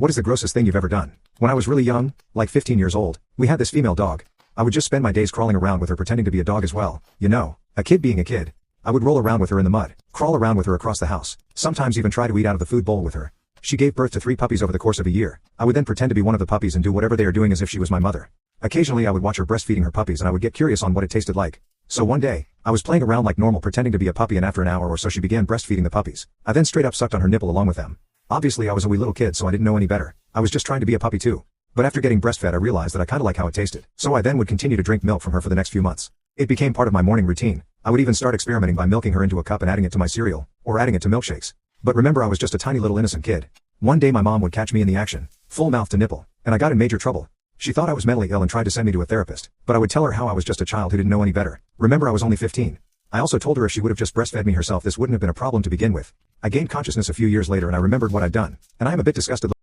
What is the grossest thing you've ever done? When I was really young, like 15 years old, we had this female dog. I would just spend my days crawling around with her pretending to be a dog as well. You know, a kid being a kid. I would roll around with her in the mud, crawl around with her across the house, sometimes even try to eat out of the food bowl with her. She gave birth to 3 puppies over the course of a year. I would then pretend to be one of the puppies and do whatever they are doing as if she was my mother. Occasionally I would watch her breastfeeding her puppies and I would get curious on what it tasted like. So one day, I was playing around like normal pretending to be a puppy, and after an hour or so she began breastfeeding the puppies. I then straight up sucked on her nipple along with them. Obviously I was a wee little kid, so I didn't know any better. I was just trying to be a puppy too. But after getting breastfed I realized that I kinda like how it tasted. So I then would continue to drink milk from her for the next few months. It became part of my morning routine. I would even start experimenting by milking her into a cup and adding it to my cereal, or adding it to milkshakes. But remember, I was just a tiny little innocent kid. One day my mom would catch me in the action, full mouth to nipple, and I got in major trouble. She thought I was mentally ill and tried to send me to a therapist, but I would tell her how I was just a child who didn't know any better. Remember, I was only 15. I also told her if she would have just breastfed me herself this wouldn't have been a problem to begin with. I gained consciousness a few years later and I remembered what I'd done, and I am a bit disgusted.